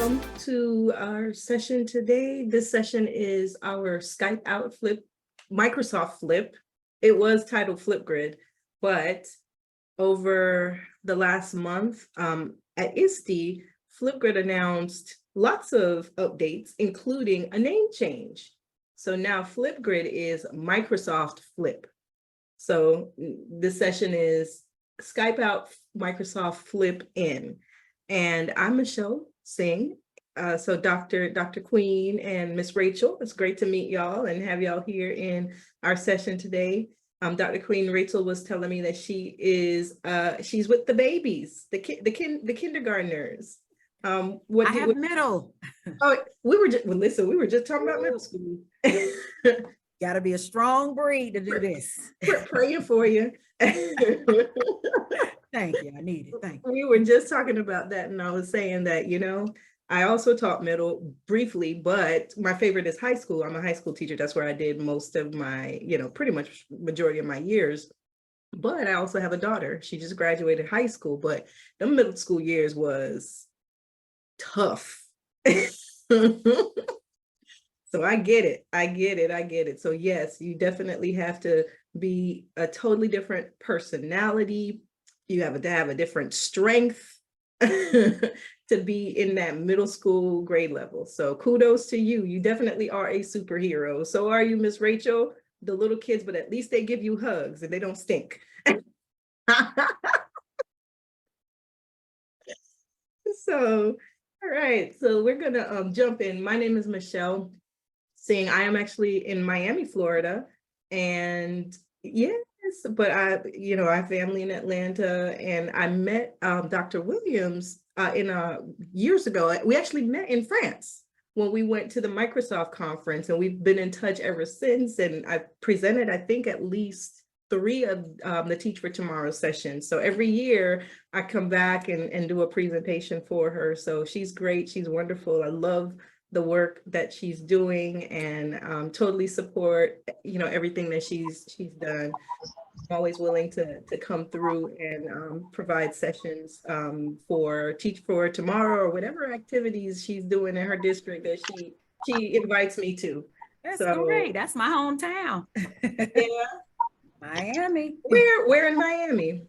welcome to our session today. This session is our Skype Out Flip, Microsoft Flip. It was titled Flipgrid, but over the last month at ISTE, Flipgrid announced lots of updates, including a name change. So now Flipgrid is Microsoft Flip. So this session is Skype Out Microsoft Flip In. And I'm Michelle Singh. So Dr. Queen and Miss Rachel, it's great to meet y'all and have y'all here in our session today. Dr. Queen Rachel was telling me that she is she's with the babies, the kindergartners. What I have middle. Oh, we were just talking about middle school. Got to be a strong breed to do this. We're praying for you. Thank you. I need it. Thank you. We were just talking about that, and I was saying that, you know, I also taught middle briefly, but my favorite is high school. I'm a high school teacher. That's where I did most of my, you know, pretty much majority of my years. But I also have a daughter. She just graduated high school, but the middle school years was tough. So I get it. So yes, you definitely have to be a totally different personality. You have to have a different strength to be in that middle school grade level. So kudos to you. You definitely are a superhero. So are you, Miss Rachel? The little kids, but at least they give you hugs and they don't stink. So, all right. So we're gonna jump in. My name is Michelle Singh. I am actually in Miami, Florida, and yes, but I have family in Atlanta, and I met Dr. Williams years ago. We actually met in France when we went to the Microsoft conference, and we've been in touch ever since. And I presented, I think, at least 3 of the Teach for Tomorrow sessions. So every year I come back and do a presentation for her. So she's great. She's wonderful. I love the work that she's doing, and totally support, you know, everything that she's done. I'm always willing to come through and provide sessions for Teach for Tomorrow or whatever activities she's doing in her district that she invites me to. That's great. That's my hometown. Yeah. Miami. Where in Miami?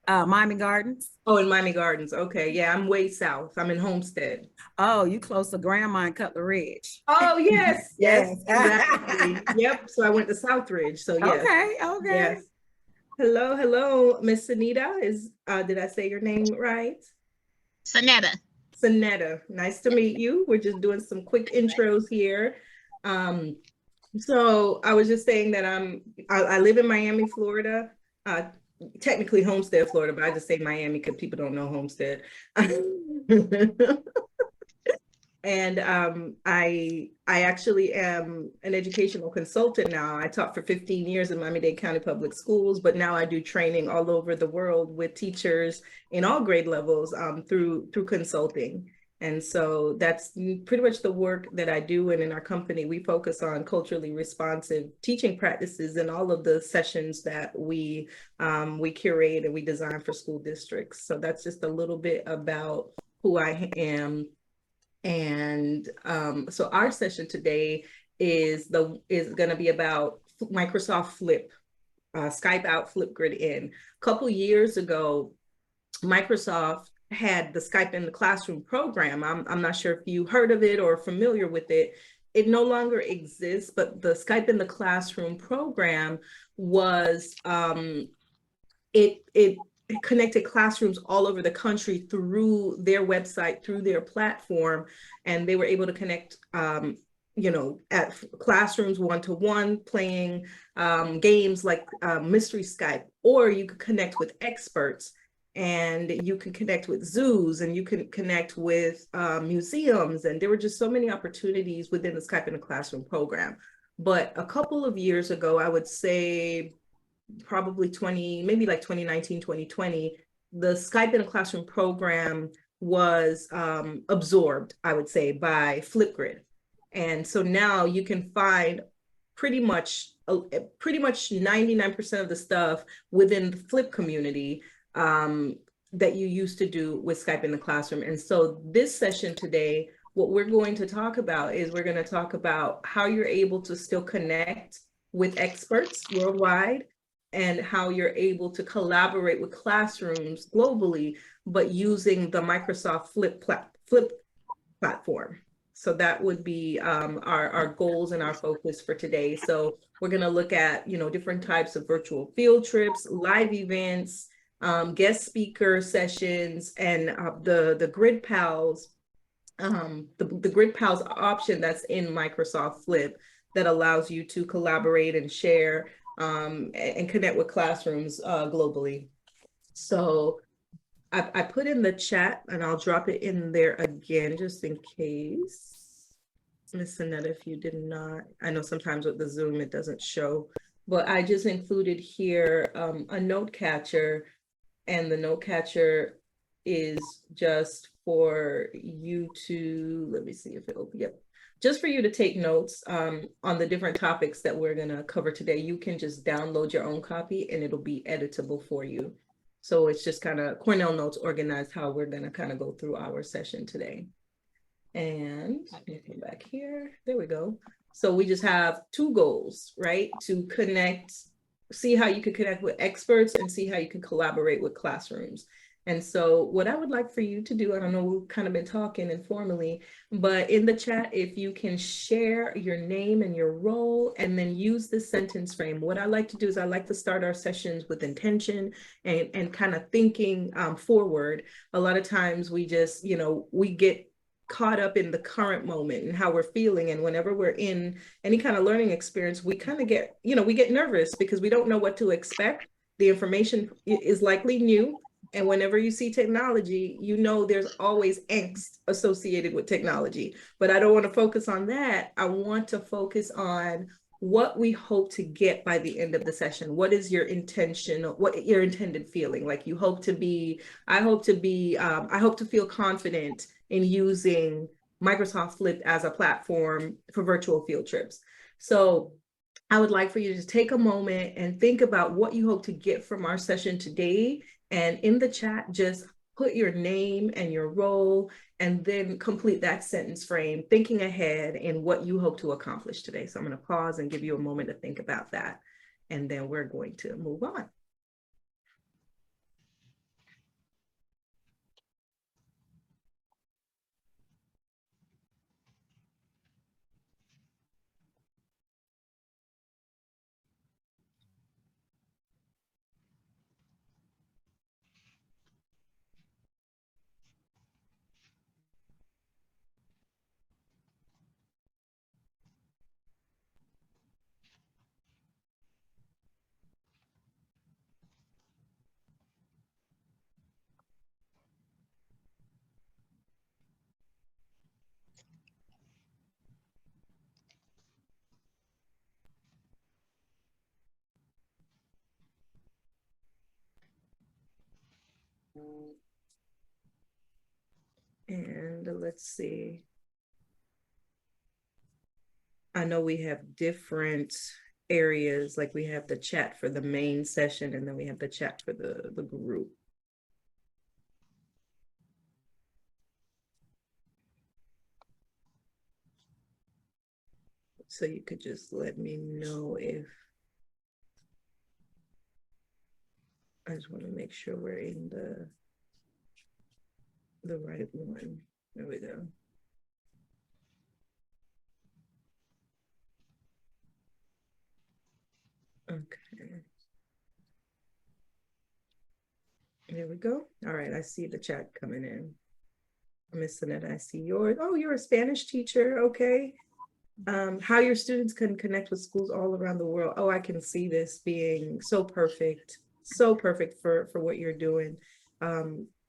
Miami Gardens. Oh, in Miami Gardens. Okay. Yeah, I'm way south. I'm in Homestead. Oh, you close to Grandma and Cutler Ridge. Oh, yes. Yes, exactly. Yep. So I went to Southridge. So yes. Okay. Yes. Hello, Miss Sanita. Did I say your name right? Sanetta. Nice to meet you. We're just doing some quick intros here. So I was just saying that I live in Miami, Florida. Technically Homestead, Florida, but I just say Miami because people don't know Homestead. And I actually am an educational consultant now. I taught for 15 years in Miami-Dade County Public Schools, but now I do training all over the world with teachers in all grade levels through consulting. And so that's pretty much the work that I do. And in our company, we focus on culturally responsive teaching practices in all of the sessions that we curate and we design for school districts. So that's just a little bit about who I am. And so our session today is going to be about Microsoft Flip, Skype Out Flipgrid In. A couple years ago, Microsoft had the Skype in the Classroom program. I'm not sure if you heard of it or familiar with it. It no longer exists, but the Skype in the Classroom program was, it connected classrooms all over the country through their website, through their platform, and they were able to connect, at classrooms one-to-one, playing games like Mystery Skype, or you could connect with experts. And you can connect with zoos, and you can connect with museums. And there were just so many opportunities within the Skype in the Classroom program. But a couple of years ago, I would say probably 2019, 2020, the Skype in the Classroom program was absorbed, I would say, by Flipgrid. And so now you can find pretty much 99% of the stuff within the Flip community that you used to do with Skype in the classroom. And so this session today, what we're going to talk about is we're going to talk about how you're able to still connect with experts worldwide and how you're able to collaborate with classrooms globally, but using the Microsoft Flip platform. So that would be our goals and our focus for today. So we're going to look at, different types of virtual field trips, live events, guest speaker sessions, and the Grid Pals, the Grid Pals option that's in Microsoft Flip that allows you to collaborate and share and connect with classrooms globally. So I put in the chat and I'll drop it in there again, just in case. Miss Annette, if you did not, I know sometimes with the Zoom, it doesn't show, but I just included here a note catcher, and the note catcher is just for you to, let me see if it'll, yep. Just for you to take notes on the different topics that we're gonna cover today. You can just download your own copy and it'll be editable for you. So it's just kind of Cornell Notes organized how we're gonna kind of go through our session today. And let me come back here. There we go. So we just have two goals, right? To connect, see how you can connect with experts and see how you can collaborate with classrooms. And so what I would like for you to do, I don't know, we've kind of been talking informally, but in the chat, if you can share your name and your role and then use the sentence frame. What I like to do is I like to start our sessions with intention and kind of thinking forward. A lot of times we just, we get caught up in the current moment and how we're feeling. And whenever we're in any kind of learning experience, we kind of get, we get nervous because we don't know what to expect. The information is likely new. And whenever you see technology, there's always angst associated with technology. But I don't want to focus on that. I want to focus on what we hope to get by the end of the session. What is your intention? What your intended feeling? Like I hope to feel confident in using Microsoft Flip as a platform for virtual field trips. So I would like for you to just take a moment and think about what you hope to get from our session today. And in the chat, just put your name and your role, and then complete that sentence frame, thinking ahead in what you hope to accomplish today. So I'm going to pause and give you a moment to think about that. And then we're going to move on. And let's see. I know we have different areas, like we have the chat for the main session, and then we have the chat for the group. So you could just let me know if, I just want to make sure we're in the right one. There we go. Okay. There we go. All right, I see the chat coming in. Miss Annette, I see yours. Oh, you're a Spanish teacher. Okay. How your students can connect with schools all around the world. Oh, I can see this being so perfect for what you're doing.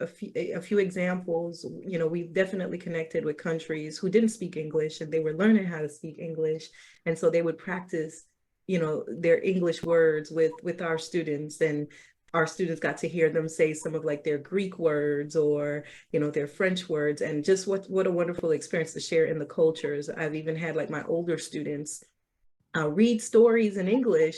A few examples, we've definitely connected with countries who didn't speak English and they were learning how to speak English. And so they would practice, their English words with our students, and our students got to hear them say some of like their Greek words or, their French words, and just what a wonderful experience to share in the cultures. I've even had like my older students read stories in English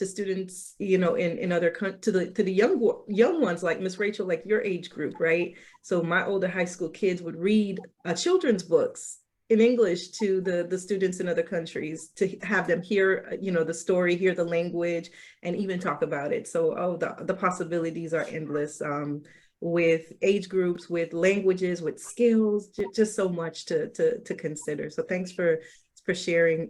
to students, in other to the young ones, like Miss Rachel, like your age group, right? So my older high school kids would read children's books in English to the students in other countries, to have them hear, the story, hear the language, and even talk about it. So, the possibilities are endless, with age groups, with languages, with skills, just so much to consider. So thanks for sharing,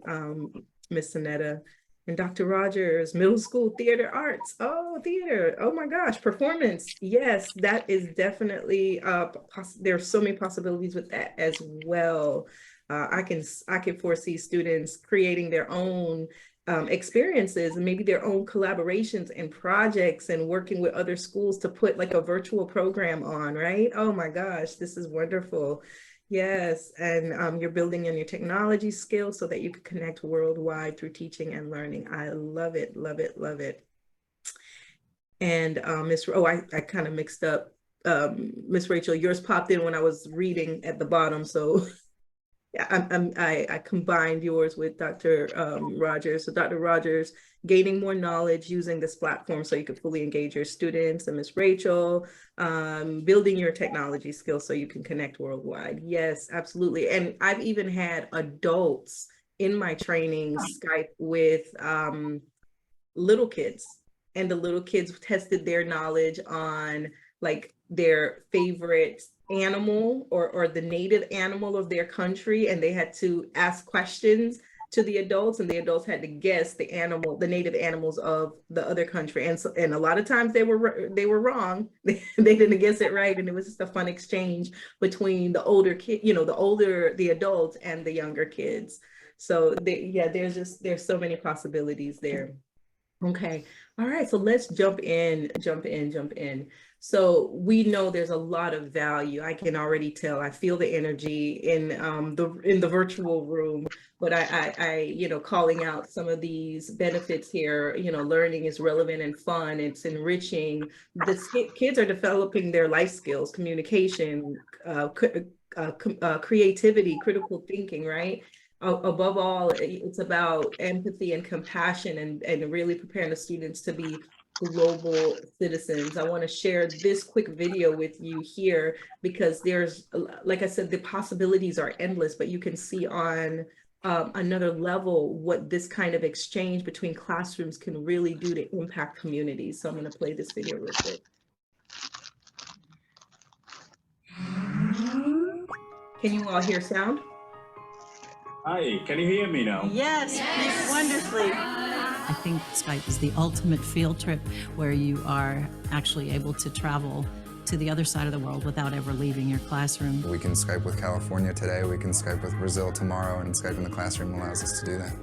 Miss Sonetta. And Dr. Rogers, middle school theater arts. Oh, theater. Oh my gosh, performance. Yes, that is definitely, there are so many possibilities with that as well. I can foresee students creating their own experiences, and maybe their own collaborations and projects, and working with other schools to put like a virtual program on, right? Oh my gosh, this is wonderful. Yes, and you're building on your technology skills so that you can connect worldwide through teaching and learning. I love it, love it, love it. And I kind of mixed up, Miss Rachel, yours popped in when I was reading at the bottom, so I combined yours with Dr. Rogers. So Dr. Rogers, gaining more knowledge using this platform so you could fully engage your students. And Miss Rachel, building your technology skills so you can connect worldwide. Yes, absolutely. And I've even had adults in my training Skype with little kids, and the little kids tested their knowledge on like their favorite animal or the native animal of their country, and they had to ask questions to the adults, and the adults had to guess the native animals of the other country. And a lot of times they were wrong. They didn't guess it right, and it was just a fun exchange between the older kid, the adults and the younger kids. So there's so many possibilities there. Okay. All right. So let's jump in. So we know there's a lot of value. I can already tell. I feel the energy in the virtual room, but I calling out some of these benefits here. Learning is relevant and fun. It's enriching. The kids are developing their life skills, communication, creativity, critical thinking, right? Above all, it's about empathy and compassion, and really preparing the students to be global citizens. I want to share this quick video with you here because there's, like I said, the possibilities are endless, but you can see on another level what this kind of exchange between classrooms can really do to impact communities. So I'm going to play this video real quick. Can you all hear sound? Hi, can you hear me now? Yes, wonderfully. I think Skype is the ultimate field trip where you are actually able to travel to the other side of the world without ever leaving your classroom. We can Skype with California today, we can Skype with Brazil tomorrow, and Skype in the classroom allows us to do that.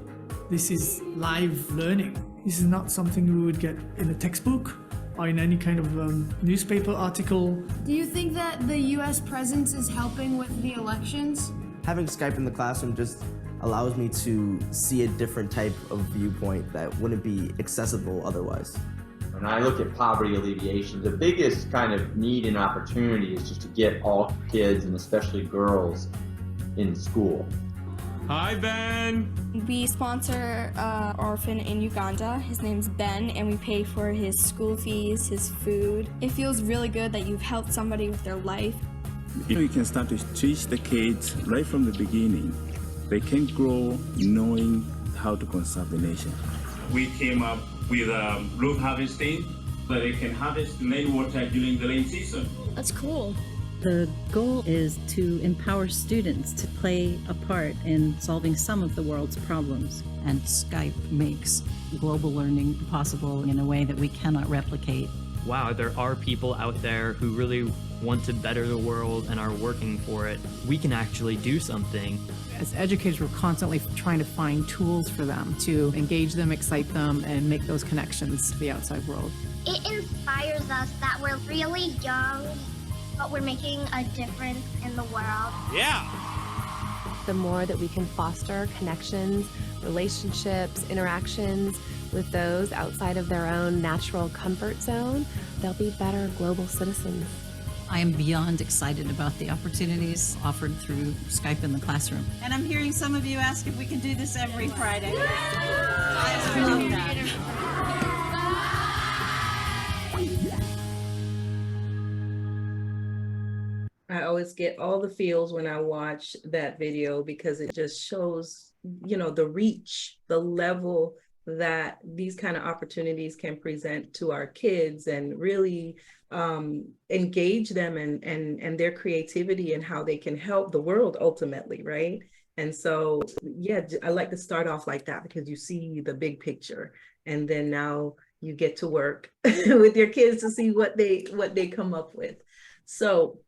This is live learning. This is not something we would get in a textbook or in any kind of newspaper article. Do you think that the U.S. presence is helping with the elections? Having Skype in the classroom just allows me to see a different type of viewpoint that wouldn't be accessible otherwise. When I look at poverty alleviation, the biggest kind of need and opportunity is just to get all kids, and especially girls, in school. Hi, Ben. We sponsor an orphan in Uganda. His name's Ben, and we pay for his school fees, his food. It feels really good that you've helped somebody with their life. You can start to teach the kids right from the beginning. They can grow knowing how to conserve the nation. We came up with root harvesting, so they can harvest rainwater during the rain season. That's cool. The goal is to empower students to play a part in solving some of the world's problems. And Skype makes global learning possible in a way that we cannot replicate. Wow, there are people out there who really want to better the world and are working for it. We can actually do something. As educators, we're constantly trying to find tools for them to engage them, excite them, and make those connections to the outside world. It inspires us that we're really young, but we're making a difference in the world. Yeah! The more that we can foster connections, relationships, interactions with those outside of their own natural comfort zone, they'll be better global citizens. I am beyond excited about the opportunities offered through Skype in the classroom. And I'm hearing some of you ask if we can do this every Friday. Yeah! just get all the feels when I watch that video, because it just shows, you know, the reach, the level that these kind of opportunities can present to our kids, and really engage them and their creativity and how they can help the world ultimately, right? And so, yeah, I like to start off like that, because you see the big picture, and then now you get to work with your kids to see what they come up with. So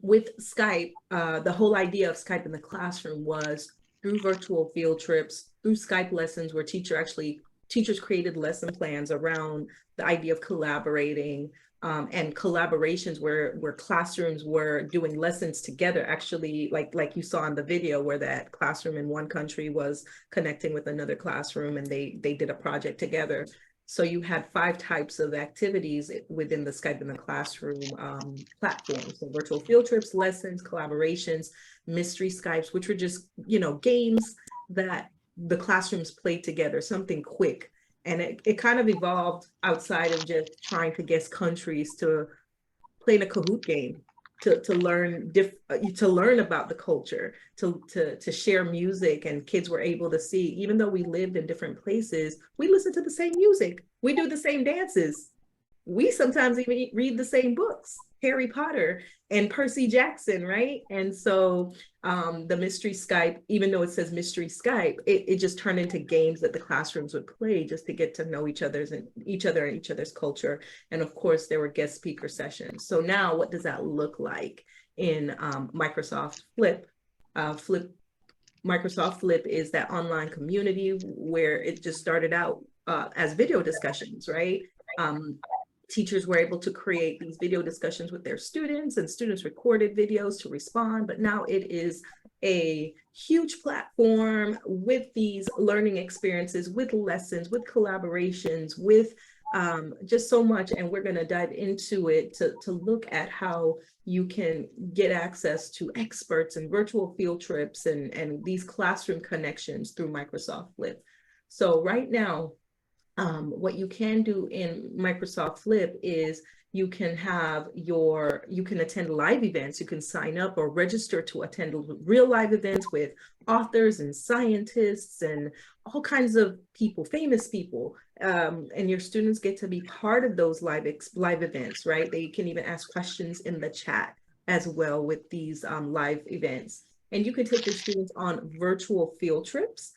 with Skype, the whole idea of Skype in the classroom was through virtual field trips, through Skype lessons where teachers created lesson plans around the idea of collaborating, and collaborations where classrooms were doing lessons together, actually, like you saw in the video, where that classroom in one country was connecting with another classroom, and they did a project together. So you had 5 types of activities within the Skype in the Classroom platform. So virtual field trips, lessons, collaborations, mystery Skypes, which were just, you know, games that the classrooms played together, something quick. And it kind of evolved outside of just trying to guess countries to playing a Kahoot game, to learn about the culture, to share music, and kids were able to see, even though we lived in different places, we listen to the same music, we do the same dances, we sometimes even read the same books, Harry Potter and Percy Jackson, right? And so the mystery Skype, even though it says mystery Skype, it just turned into games that the classrooms would play just to get to know each other and each other's culture. And of course, there were guest speaker sessions. So now what does that look like in Microsoft Flip? Microsoft Flip is that online community where it just started out as video discussions, right? Teachers were able to create these video discussions with their students, and students recorded videos to respond. But now it is a huge platform with these learning experiences, with lessons, with collaborations, with just so much. And we're going to dive into it to look at how you can get access to experts and virtual field trips and these classroom connections through Microsoft Flip. So right now, what you can do in Microsoft Flip is you can attend live events. You can sign up or register to attend real live events with authors and scientists and all kinds of people, famous people. And your students get to be part of those live events, right? They can even ask questions in the chat as well with these live events. And you can take your students on virtual field trips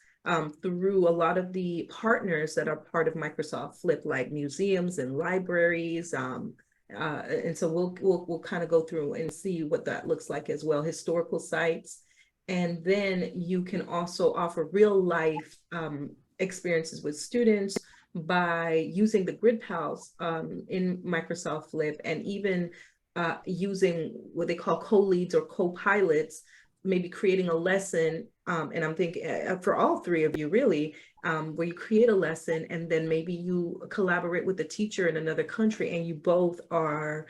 through a lot of the partners that are part of Microsoft Flip, like museums and libraries. And so we'll kind of go through and see what that looks like as well, historical sites. And then you can also offer real life experiences with students by using the grid pals in Microsoft Flip, and even using what they call co-leads or co-pilots, maybe creating a lesson, and I'm thinking for all 3 of you really, where you create a lesson and then maybe you collaborate with a teacher in another country, and you both are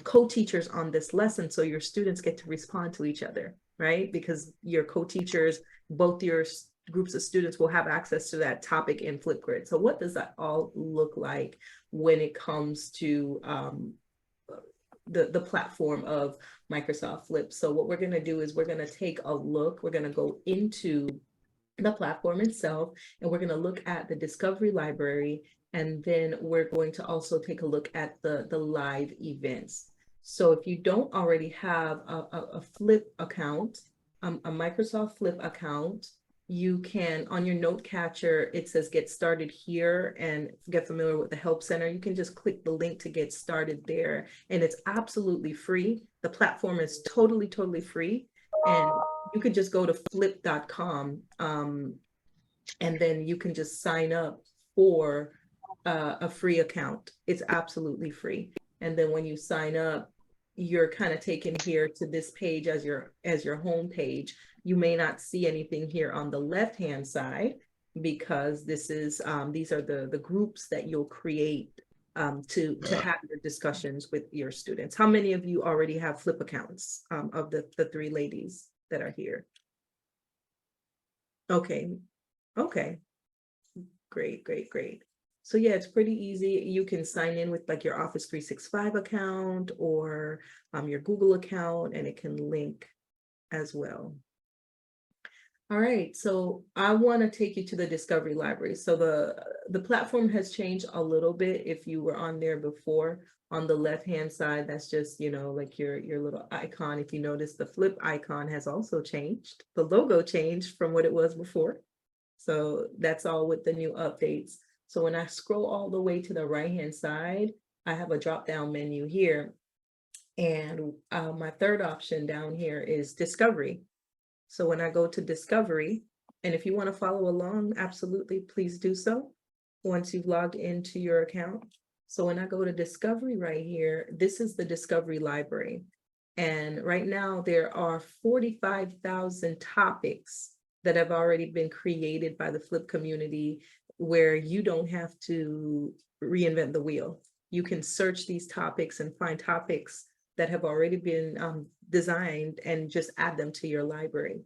co-teachers on this lesson, so your students get to respond to each other, right? Because your co-teachers, both your groups of students will have access to that topic in Flipgrid. So what does that all look like when it comes to the platform of Microsoft Flip? So what we're going to do is we're going to take a look, we're going to go into the platform itself, and we're going to look at the Discovery Library, and then we're going to also take a look at the live events. So if you don't already have a Flip account, a Microsoft Flip account, you can, on your note catcher, it says get started here and get familiar with the Help Center. You can just click the link to get started there, and it's absolutely free. The platform is totally free, and you could just go to flip.com and then you can just sign up for a free account. It's absolutely free. And then when you sign up, you're kind of taken here to this page as your home page. You may not see anything here on the left-hand side, because this is these are the groups that you'll create to have your discussions with your students. How many of you already have Flip accounts of the 3 ladies that are here? Okay, great. So yeah, it's pretty easy. You can sign in with like your Office 365 account or your Google account, and it can link as well. All right, so I want to take you to the Discovery Library. So the platform has changed a little bit. If you were on there before, on the left-hand side, that's just, you know, like your little icon. If you notice, the flip icon has also changed. The logo changed from what it was before. So that's all with the new updates. So when I scroll all the way to the right-hand side, I have a drop-down menu here. And my third option down here is Discovery. So when I go to Discovery, and if you want to follow along, absolutely, please do so once you've logged into your account. So when I go to Discovery right here, this is the Discovery Library. And right now there are 45,000 topics that have already been created by the Flip community, where you don't have to reinvent the wheel. You can search these topics and find topics that have already been designed and just add them to your library.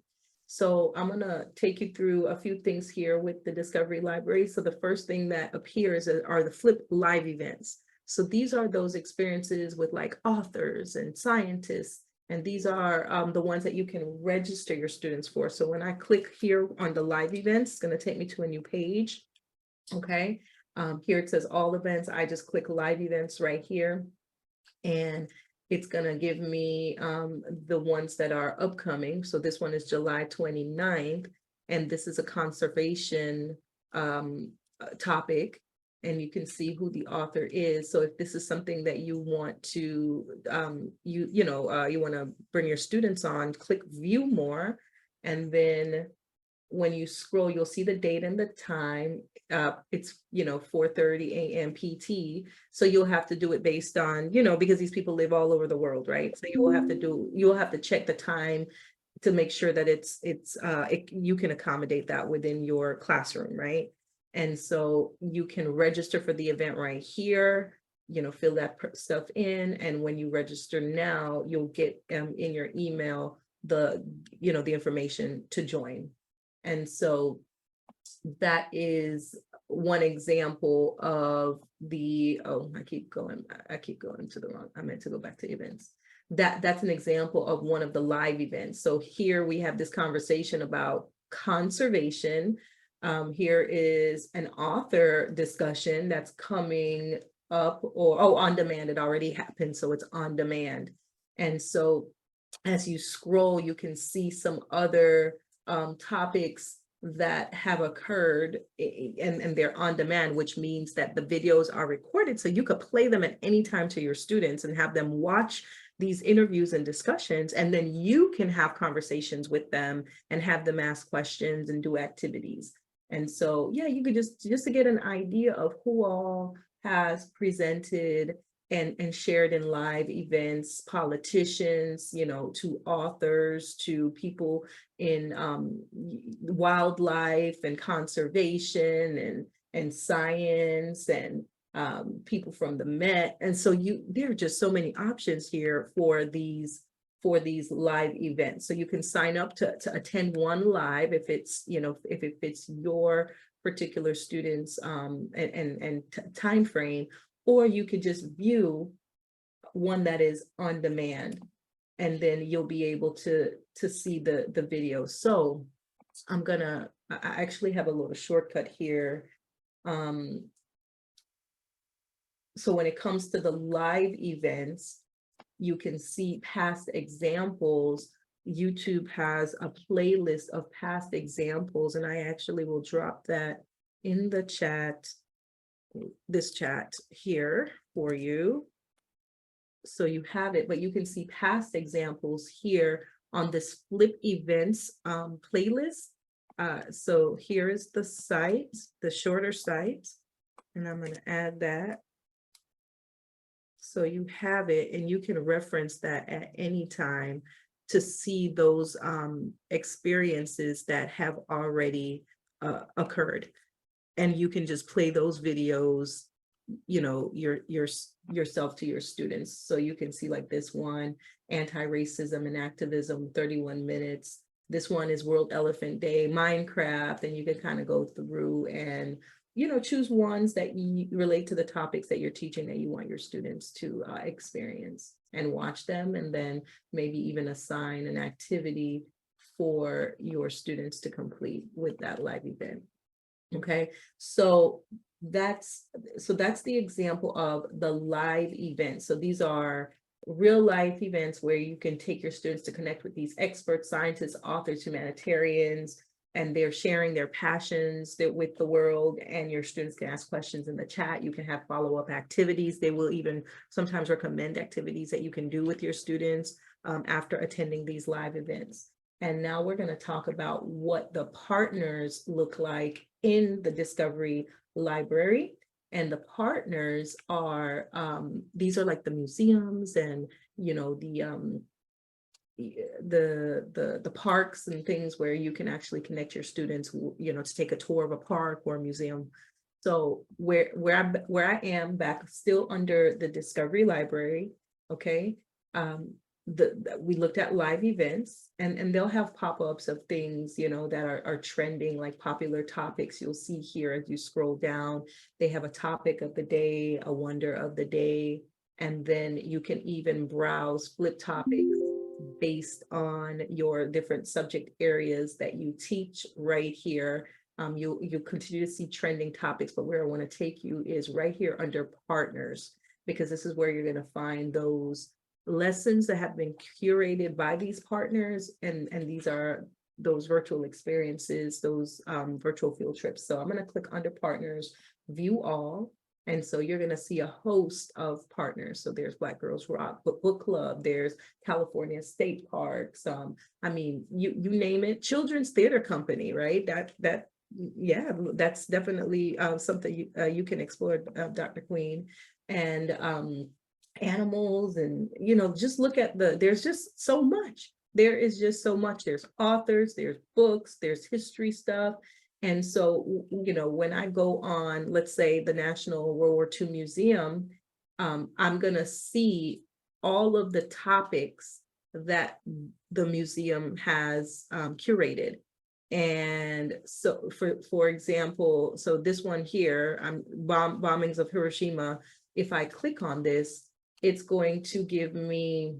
So I'm gonna take you through a few things here with the Discovery Library. So the first thing that appears are the Flip live events. So these are those experiences with like authors and scientists, and these are the ones that you can register your students for. So when I click here on the live events, it's gonna take me to a new page, okay? Here it says all events. I just click live events right here, and it's gonna give me the ones that are upcoming. So this one is July 29th, and this is a conservation topic, and you can see who the author is. So if this is something that you want to, you want to bring your students on, click view more, and then when you scroll, you'll see the date and the time. It's 4:30 a.m. PT. So you'll have to do it based on, because these people live all over the world, right? So you'll have to check the time to make sure that you can accommodate that within your classroom, right? And so you can register for the event right here, fill that stuff in. And when you register now, you'll get in your email the information to join. And so that is one example of I keep going to the wrong, I meant to go back to events. That's an example of one of the live events. So here we have this conversation about conservation. Here is an author discussion that's coming up, or on demand. It already happened, so it's on demand. And so as you scroll, you can see some other topics that have occurred, and they're on demand, which means that the videos are recorded, so you could play them at any time to your students and have them watch these interviews and discussions, and then you can have conversations with them and have them ask questions and do activities. And so, yeah, you could just to get an idea of who all has presented and shared in live events, politicians, to authors, to people in wildlife and conservation and science, and people from the Met. And so there are just so many options here for these live events. So you can sign up to attend one live if it's, if it fits your particular students and time frame, or you could just view one that is on demand, and then you'll be able to see the video. So I actually have a little shortcut here. So when it comes to the live events, you can see past examples. YouTube has a playlist of past examples, and I actually will drop that in the chat, this chat here for you. So you have it, but you can see past examples here on this Flip Events playlist. So here is the site, the shorter site, and I'm going to add that. So you have it, and you can reference that at any time to see those experiences that have already occurred. And you can just play those videos, yourself to your students. So you can see like this one, anti-racism and activism, 31 minutes. This one is World Elephant Day, Minecraft, and you can kind of go through and choose ones that you relate to the topics that you're teaching that you want your students to experience, and watch them, and then maybe even assign an activity for your students to complete with that live event. Okay, so that's the example of the live event. So these are real life events where you can take your students to connect with these experts, scientists, authors, humanitarians, and they're sharing their passions with the world, and your students can ask questions in the chat. You can have follow-up activities. They will even sometimes recommend activities that you can do with your students after attending these live events. And now we're going to talk about what the partners look like in the Discovery Library. And the partners are, these are like the museums and, the parks and things where you can actually connect your students, to take a tour of a park or a museum. So where I am back still under the Discovery Library, okay, we looked at live events, and they'll have pop-ups of things, that are trending, like popular topics. You'll see here as you scroll down, they have a topic of the day, a wonder of the day, and then you can even browse flip topics based on your different subject areas that you teach right here. You'll continue to see trending topics, but where I want to take you is right here under partners, because this is where you're going to find those lessons that have been curated by these partners, and these are those virtual experiences, those virtual field trips. So I'm going to click under partners, view all, and so you're going to see a host of partners. So there's Black Girls Rock Book Club, there's California State Parks, I mean, you name it, Children's Theater Company, right? Yeah, that's definitely something you can explore, Dr. Queen, and animals, and just look at there's just so much. There is just so much. There's authors, there's books, there's history stuff. And so, when I go on, let's say, the National World War II Museum, I'm gonna see all of the topics that the museum has curated. And so for example, so this one here, bombings of Hiroshima, if I click on this, it's going to give me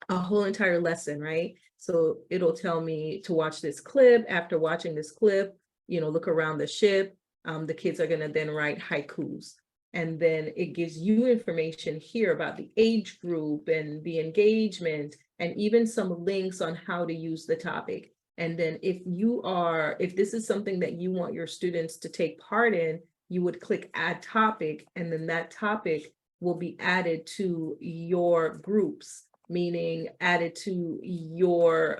a whole entire lesson, right? So it'll tell me to watch this clip. After watching this clip, look around the ship. The kids are going to then write haikus. And then it gives you information here about the age group and the engagement, and even some links on how to use the topic. And then if this is something that you want your students to take part in, you would click add topic, and then that topic will be added to your groups, meaning added to your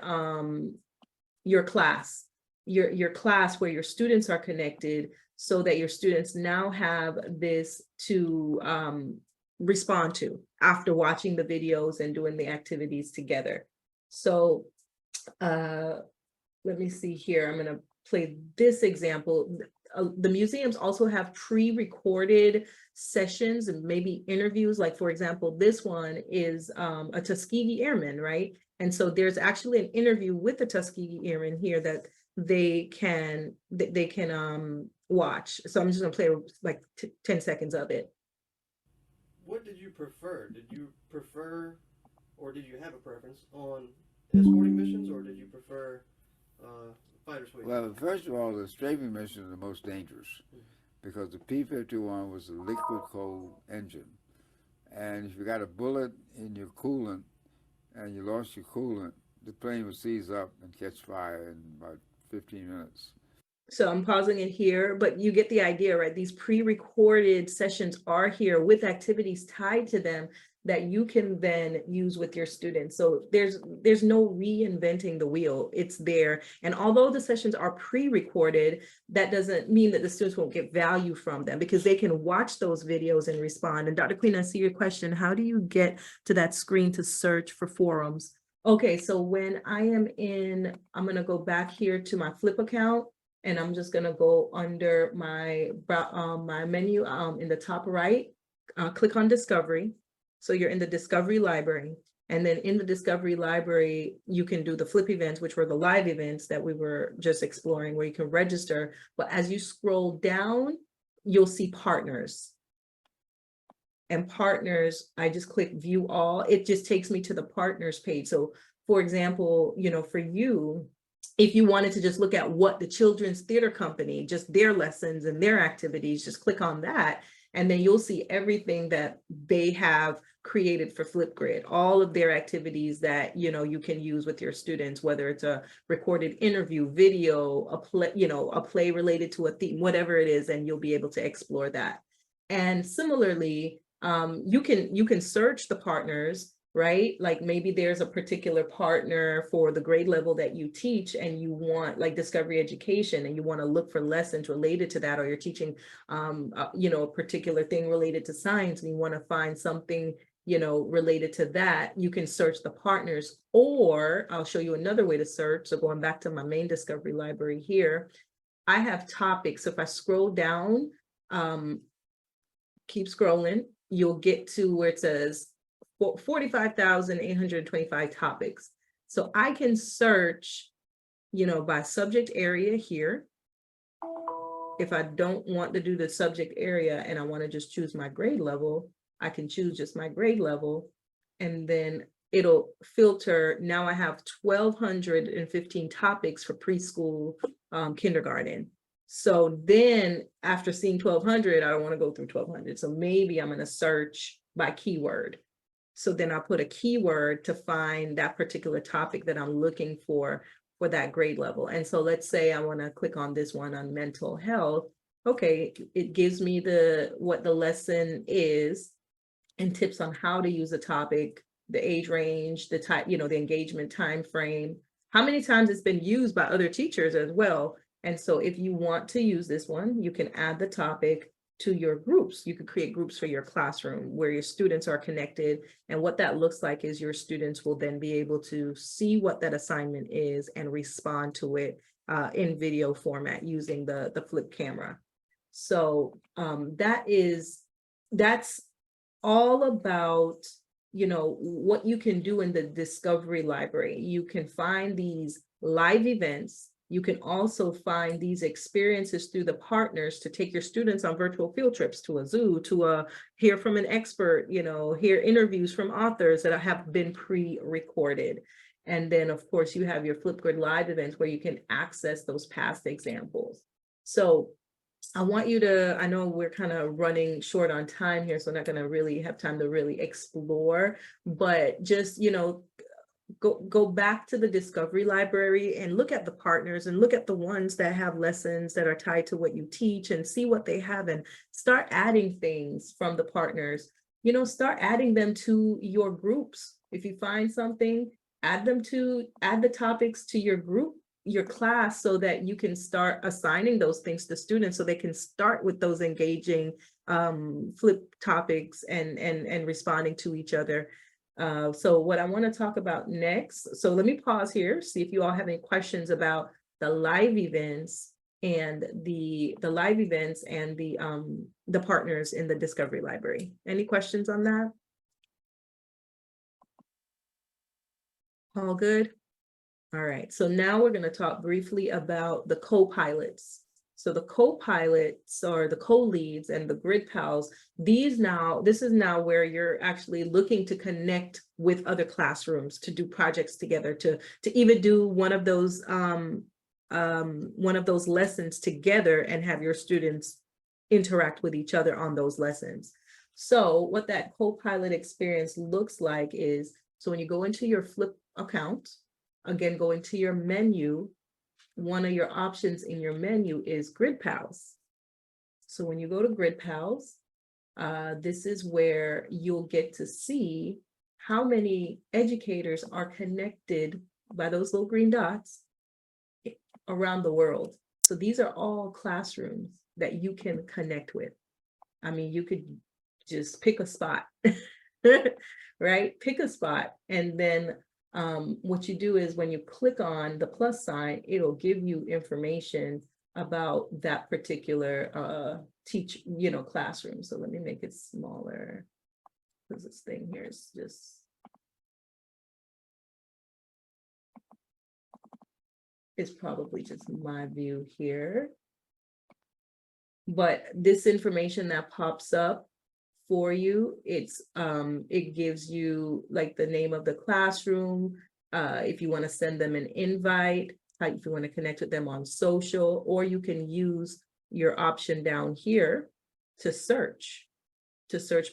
class, your class where your students are connected, so that your students now have this to respond to after watching the videos and doing the activities together. So let me see here. I'm going to play this example. The museums also have pre-recorded sessions and maybe interviews. Like, for example, this one is a Tuskegee Airman, right? And so there's actually an interview with the Tuskegee Airman here that they can watch. So I'm just gonna play like 10 seconds of it. What did you prefer? Did you prefer, or did you have a preference on escorting missions, or did you prefer fighter suite? Well, first of all, the strafing mission is the most dangerous, because the P-51 was a liquid cold engine, and if you got a bullet in your coolant and you lost your coolant, the plane would seize up and catch fire in about 15 minutes. So I'm pausing it here, but you get the idea, right? These pre-recorded sessions are here with activities tied to them that you can then use with your students. So there's no reinventing the wheel. It's there. And although the sessions are pre-recorded, that doesn't mean that the students won't get value from them, because they can watch those videos and respond. And Dr. Queen, I see your question. How do you get to that screen to search for forums? Okay, so when I am I'm gonna go back here to my Flip account, and I'm just gonna go under my menu in the top right, click on Discovery. So you're in the Discovery Library, and then in the Discovery Library, you can do the flip events, which were the live events that we were just exploring, where you can register. But as you scroll down, you'll see partners. And partners, I just click view all, it just takes me to the partners page. So for example, you know, for you, if you wanted to just look at what the Children's Theater Company, just their lessons and their activities, just click on that. And then you'll see everything that they have created for Flipgrid, all of their activities that, you know, you can use with your students, whether it's a recorded interview, video, a play, you know, a play related to a theme, whatever it is, and you'll be able to explore that. And similarly, you can search the partners, right? Like maybe there's a particular partner for the grade level that you teach and you want like discovery education and you want to look for lessons related to that, or you're teaching, you know, a particular thing related to science and you want to find something, you know, related to that. You can search the partners, or I'll show you another way to search. So going back to my main discovery library here, I have topics. So if I scroll down, keep scrolling, you'll get to where it says 45,825 topics. So I can search, you know, by subject area here. If I don't want to do the subject area and I want to just choose my grade level, I can choose just my grade level, and then it'll filter. Now I have 1,215 topics for preschool, kindergarten. So then after seeing 1,200, I don't want to go through 1,200. So maybe I'm going to search by keyword. So then I'll put a keyword to find that particular topic that I'm looking for that grade level. And so let's say I want to click on this one on mental health. Okay, it gives me what the lesson is and tips on how to use the topic, the age range, the type, you know, the engagement time frame, how many times it's been used by other teachers as well. And so if you want to use this one, you can add the topic to your groups. You could create groups for your classroom where your students are connected. And what that looks like is your students will then be able to see what that assignment is and respond to it in video format using the flip camera. So that's all about, you know, what you can do in the discovery library. You can find these live events. You can also find these experiences through the partners to take your students on virtual field trips to a zoo, to hear from an expert, you know, hear interviews from authors that have been pre-recorded. And then of course you have your Flipgrid live events where you can access those past examples. So I want you to, I know we're kind of running short on time here, so I'm not going to really have time to really explore, but just, you know, go back to the discovery library and look at the partners and look at the ones that have lessons that are tied to what you teach and see what they have and start adding things from the partners. You know, start adding them to your groups. If you find something, add the topics to your group, your class, so that you can start assigning those things to students so they can start with those engaging flip topics and responding to each other. So what I want to talk about next, so let me pause here, see if you all have any questions about the live events and the partners in the discovery library. Any questions on that? All good? All right, so now we're going to talk briefly about the co-pilots. So the co-pilots or the co-leads and the grid pals, this is now where you're actually looking to connect with other classrooms to do projects together, to even do one of those lessons together and have your students interact with each other on those lessons. So what that co-pilot experience looks like is, so when you go into your Flip account, again, go into your menu, one of your options in your menu is Grid Pals. So when you go to Grid Pals, this is where you'll get to see how many educators are connected by those little green dots around the world. So these are all classrooms that you can connect with. I mean, you could just pick a spot, right? Pick a spot, and then what you do is when you click on the plus sign, it'll give you information about that particular classroom. So let me make it smaller because this thing here is just, it's probably just my view here. But this information that pops up for you, it gives you like the name of the classroom, if you want to send them an invite, if you want to connect with them on social, or you can use your option down here to search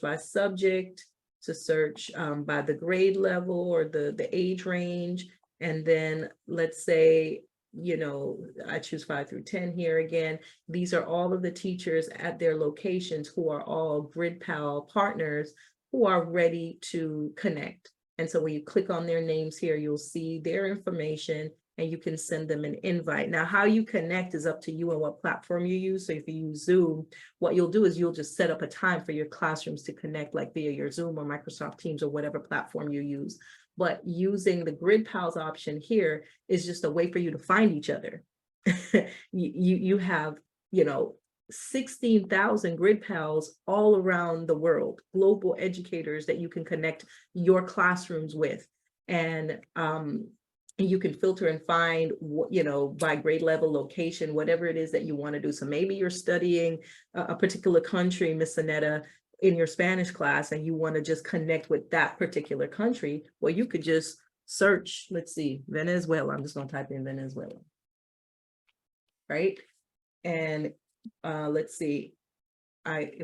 by subject, to search by the grade level or the age range. And then let's say, you know, I choose 5 through 10 here again. These are all of the teachers at their locations who are all GridPal partners who are ready to connect. And so when you click on their names here, you'll see their information and you can send them an invite. Now, how you connect is up to you and what platform you use. So if you use Zoom, what you'll do is you'll just set up a time for your classrooms to connect, like via your Zoom or Microsoft Teams or whatever platform you use. But using the GridPals option here is just a way for you to find each other. You have, you know, 16,000 GridPals all around the world, global educators that you can connect your classrooms with. And you can filter and find, you know, by grade level, location, whatever it is that you want to do. So maybe you're studying a particular country, Miss Anetta, in your Spanish class, and you want to just connect with that particular country. Well, you could just search, let's see, Venezuela. I'm just going to type in Venezuela. Right? And let's see,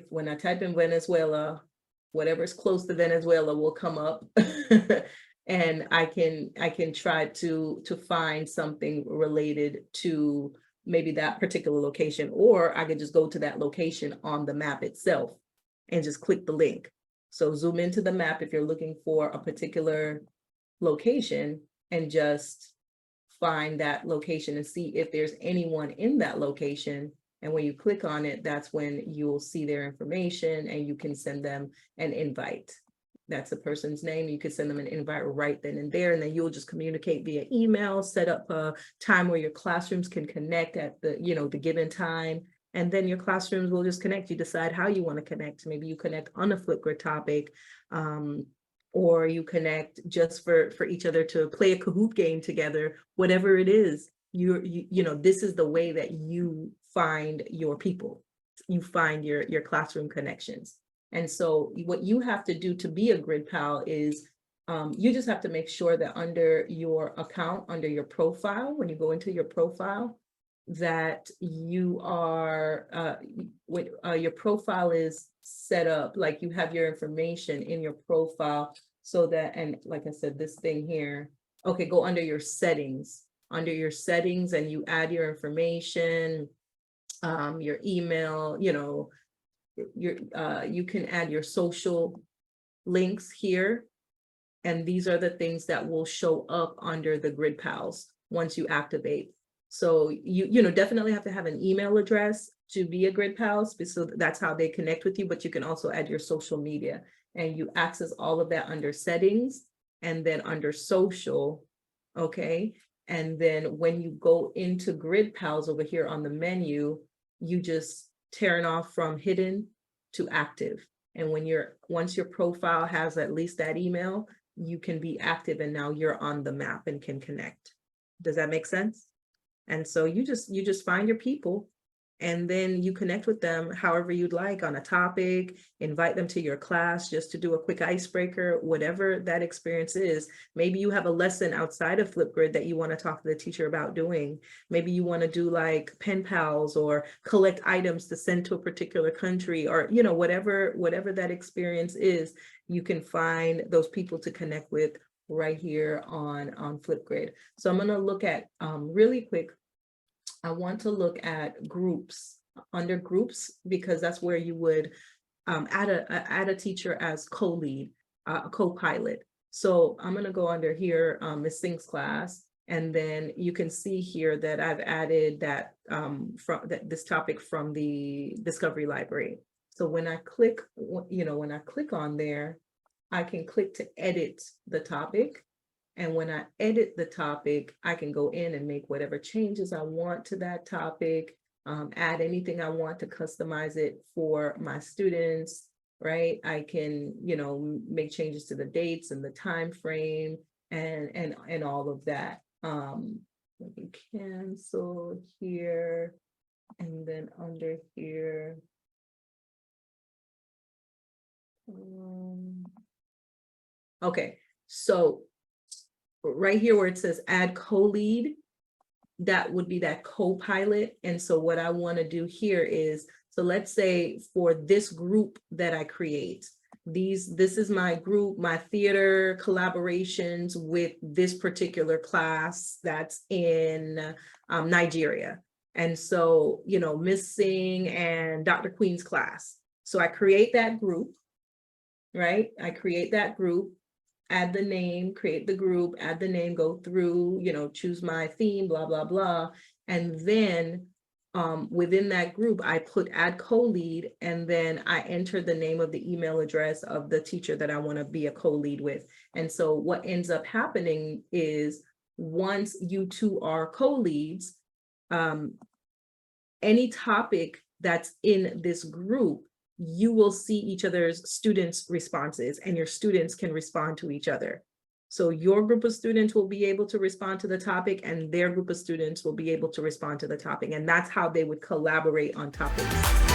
when I type in Venezuela, whatever's close to Venezuela will come up. And I can try to find something related to maybe that particular location, or I could just go to that location on the map itself and just click the link. So zoom into the map if you're looking for a particular location and just find that location and see if there's anyone in that location. And when you click on it, that's when you'll see their information and you can send them an invite. That's the person's name. You could send them an invite right then and there, and then you'll just communicate via email, set up a time where your classrooms can connect at the, you know, the given time. And then your classrooms will just connect. You decide how you want to connect. Maybe you connect on a Flipgrid topic, or you connect just for each other to play a Kahoot game together, whatever it is. You know, this is the way that you find your people. You find your classroom connections. And so what you have to do to be a GridPal is you just have to make sure that under your account, under your profile, when you go into your profile, that you are, your profile is set up, like you have your information in your profile so that, and like I said, this thing here, okay, go under your settings, and you add your information, your email, you know, you can add your social links here. And these are the things that will show up under the GridPals once you activate. So you know, definitely have to have an email address to be a GridPal, so that's how they connect with you, but you can also add your social media and you access all of that under settings and then under social, okay? And then when you go into GridPals over here on the menu, you just turn off from hidden to active. And once your profile has at least that email, you can be active and now you're on the map and can connect. Does that make sense? And so you just find your people and then you connect with them however you'd like on a topic, invite them to your class just to do a quick icebreaker, whatever that experience is. Maybe you have a lesson outside of Flipgrid that you want to talk to the teacher about doing. Maybe you want to do like pen pals or collect items to send to a particular country, or, you know, whatever that experience is, you can find those people to connect with right here on Flipgrid. So I'm going to look at really quick. I want to look at groups, under groups, because that's where you would add a teacher as co-lead, a co-pilot. So I'm going to go under here, Ms. Singh's class, and then you can see here that I've added that this topic from the Discovery Library. So when I click, you know, when I click on there, I can click to edit the topic. And when I edit the topic, I can go in and make whatever changes I want to that topic, add anything I want to customize it for my students, right? I can, you know, make changes to the dates and the time frame and all of that. Let me cancel here. And then under here. Okay, so right here where it says add co-lead, that would be that co-pilot. And so what I want to do here is, so let's say for this group that I create, this is my group, my theater collaborations with this particular class that's in Nigeria. And so, you know, Miss Singh and Dr. Queen's class. So I create that group, right? I create that group, add the name, create the group, add the name, go through, you know, choose my theme, blah, blah, blah. And then within that group, I put add co-lead, and then I enter the name of the email address of the teacher that I want to be a co-lead with. And so what ends up happening is once you two are co-leads, any topic that's in this group, you will see each other's students' responses, and your students can respond to each other. So your group of students will be able to respond to the topic, and their group of students will be able to respond to the topic. And that's how they would collaborate on topics.